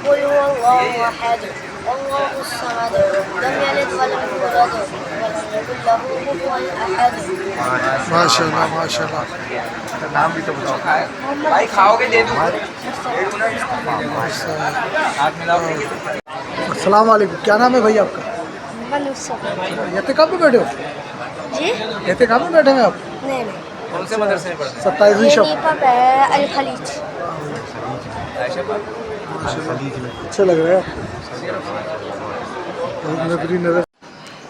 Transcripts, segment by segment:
قل هو الله أحد الله الصمد لم يلد ولم يولد ولم يكن له كفوا أحد. माशाल्लाह माशाल्लाह। नाम भी तो बताओ। भाई खाओगे दे दूँ? अस्सलाम वालेकुम, क्या नाम है भाई आपका? एतिकाफ में बैठे हो? जी एतिकाफ में बैठे हैं आप? नहीं कौन से मदरसे में पढ़ते 27वीं शब। अल खलीज। अच्छे लग रहे हैं।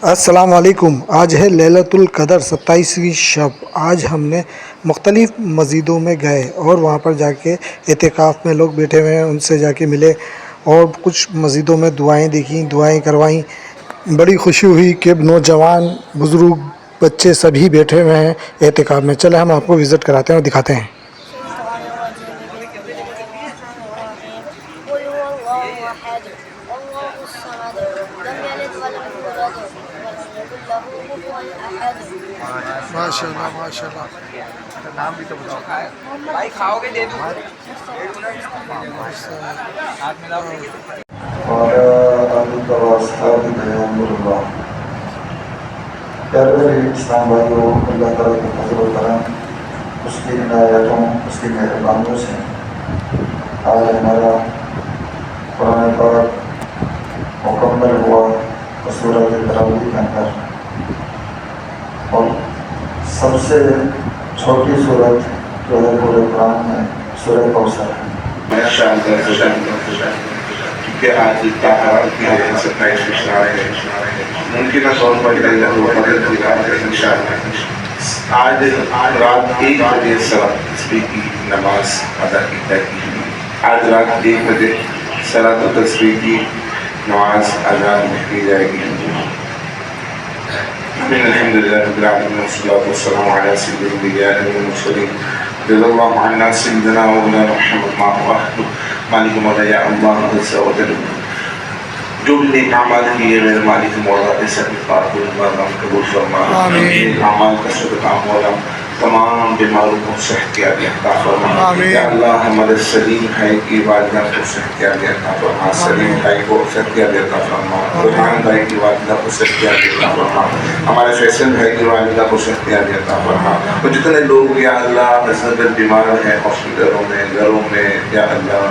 अस्सलाम वालेकुम। आज है लैलतुल क़दर 27वीं शब। आज हमने मुख्तलिफ़ मस्जिदों में गए और वहाँ पर जाके एतिकाफ़ में लोग बैठे हुए हैं उनसे जाके मिले और कुछ मस्जिदों में दुआएं देखी, दुआएं करवाईं। बड़ी खुशी हुई कि नौजवान बुज़ुर्ग बच्चे सभी बैठे हुए हैं एतिकाफ़ में। चले हम आपको विज़िट कराते हैं और दिखाते हैं। माशाल्लाह माशाल्लाह। नाम भी तो बताओ। भाई खाओगे दे दूँ? हाथ मिलाओ। इस्लाम भाइयों, अल्लाह ताला के फजल व करम, उसकी इनायतों, उसकी मेहरबानियों से आज हमारा कुरान पाक मुकम्मल हुआ सूरह तरावीह के अंदर। और सबसे छोटी सूरत जो है पूरे कुरान में सूरह कौसर है। कि आज मुमकिन तौर पर आज रात 1 बजे सलात तस्बीह की नमाज अदा की जाएगी। आज रात 1 बजे सलात तस्बीह की नमाज अदा की जाएगी। अल्हम्दुलिल्लाह रब्बिल आलमीन वस्सलातु वस्सलामु अला सय्यिदिल अंबिया वल मुरसलीन जल्लल्लाहु अन्ना सय्यिदना व मौलाना मुहम्मद मालिक मौला या अल्लाह अज़्ज़ा व जल जो भी नेक अमाल किए मेरे मालिक मौला ऐसा कबूल फरमा। आमीन। अमाल का सदका मौला तमाम बीमारों को सेहत अता फरमा। या अल्लाह हमारे सलीम भाई की वालिदा को सेहत अता फरमा। सलीम भाई को सेहत अता फरमा। बुरहान भाई की वालिदा को सेहत अता फरमा। हमारे फैसल भाई की वालिदा को सेहत अता फरमा। और जितने लोग या अल्लाह बीमार हैं हॉस्पिटलों में, घरों में, या अल्लाह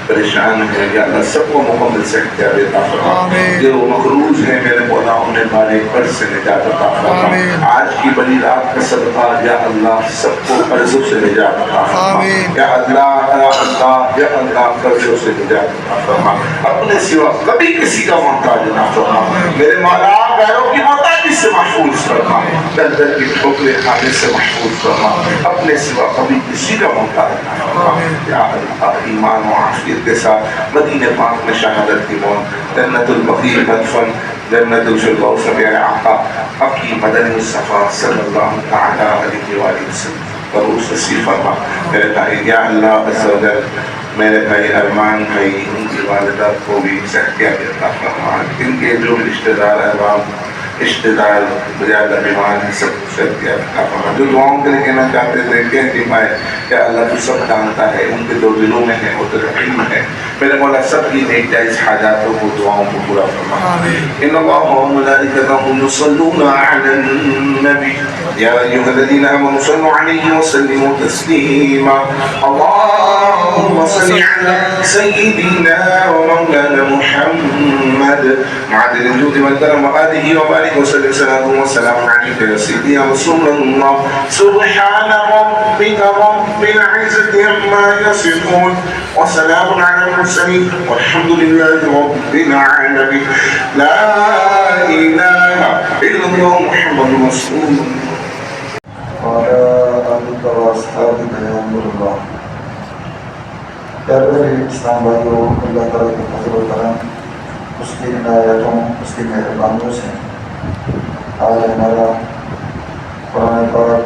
परेशान है, या अल्लाह सबको मुकम्मल सेहत अता फरमा। जो मखरूज है मेरे मौला उन्हें मारे कर्ज से निजात अता फरमा। आज की बड़ी रात का सदका या अल्लाह सबको कर्जों से निजात अता फरमा। या अल्लाह या अल्लाह कर्जों से निजात अता फरमा। अपने सिवा कभी किसी का मोहताज ना फरमा। मेरे मौला गैरों की मोहताजी से महफूज फरमा। दर की ठोकरें खाने से महफूज फरमा। अपने सिवा कभी किसी का मोहताज ना फरमा। या अल्लाह ईमान और आफियत के साथ मदीने पाक में शहादत की मौत, जन्नतुल बक़ी मदफन, जन्नतुल फिरदौस मेरे आका अकी मदनी मुस्तफ़ा सल्लल्लाहु तआला अलैहि वसल्लम बरूस नसीब फरमा। मेरे भाई या अल्लाह अज़्ज़ा व जल मेरे भाई अरमान भाई उनकी वालिदा को भी सेहत अता फरमा। इनके जो रिश्तेदार अहबाब रिश्तेदार ज़्यादा बीमार हैं सब सेहत अता फरमा। जो दुआओं के लिए कहना चाहते थे कह के पाए या अल्लाह तू सब जानता है, उनके जो दिलों में है वो तो इल्म है। मेरे मौला सबकी नेक जायज़ हाजातों को दुआओं को पूरा फरमा। इन्नल्लाह व मलाइकतहु युसल्लूना अलन नबी या अय्युहल्लज़ीना आमनू सल्लू अलैहि व सल्लिमू तस्लीमा। अल्लाहुम्मा सल्लि अला सय्यिदिना व मौलाना मुहम्मद मादिल जूद वल करम व आलिहि व बारिक व सल्लिम सलातु व सलाम अलैका या सय्यदी या रसूलल्लाह। सुब्हान रब्बिका रब्बिल इज़्ज़ति अम्मा यसिफून व सलामुन अलल मुरसलीन वल्हम्दुलिल्लाहि रब्बिल आलमीन। ला इलाहा इल्लल्लाह मुहम्मदुर रसूलुल्लाह। इस्लाम भाइयों, अल्लाह ताला के फजल व करम, उसकी इनायतों, उसकी मेहरबानियों से आज हमारा कुरान पाक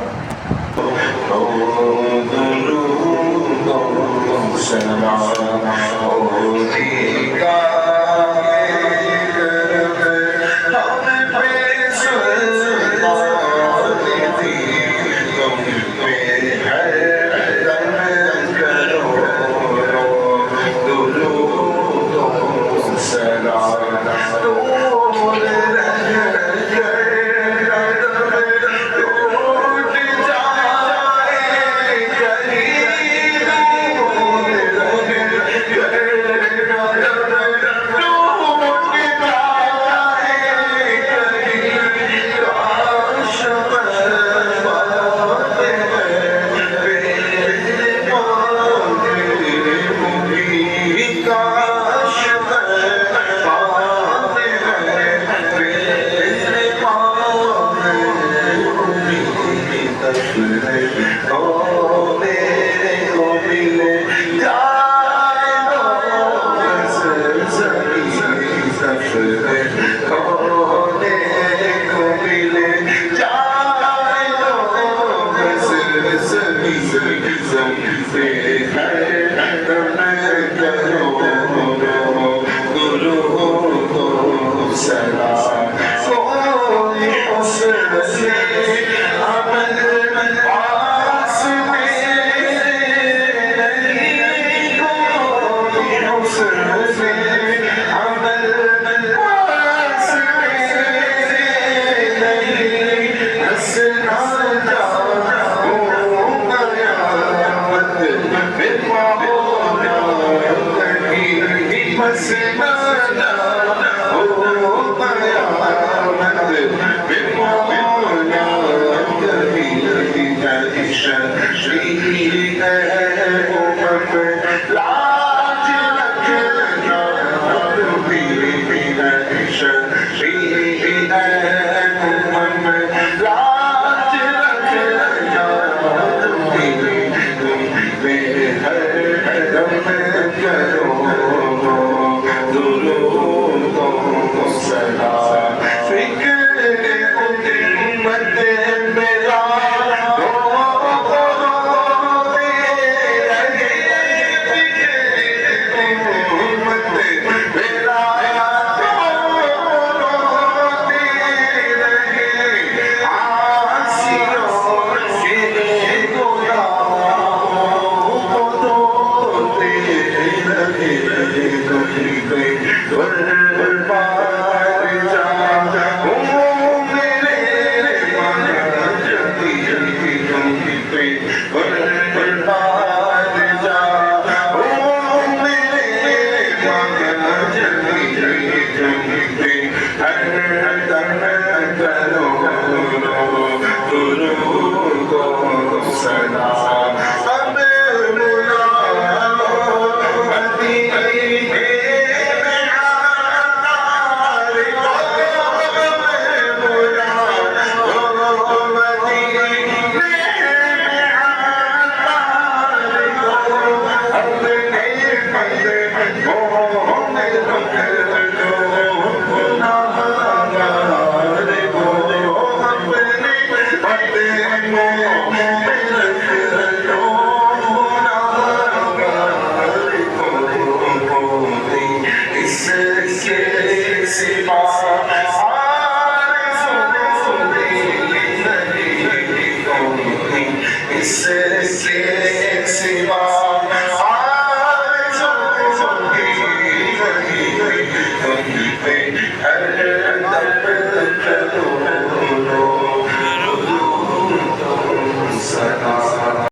इससे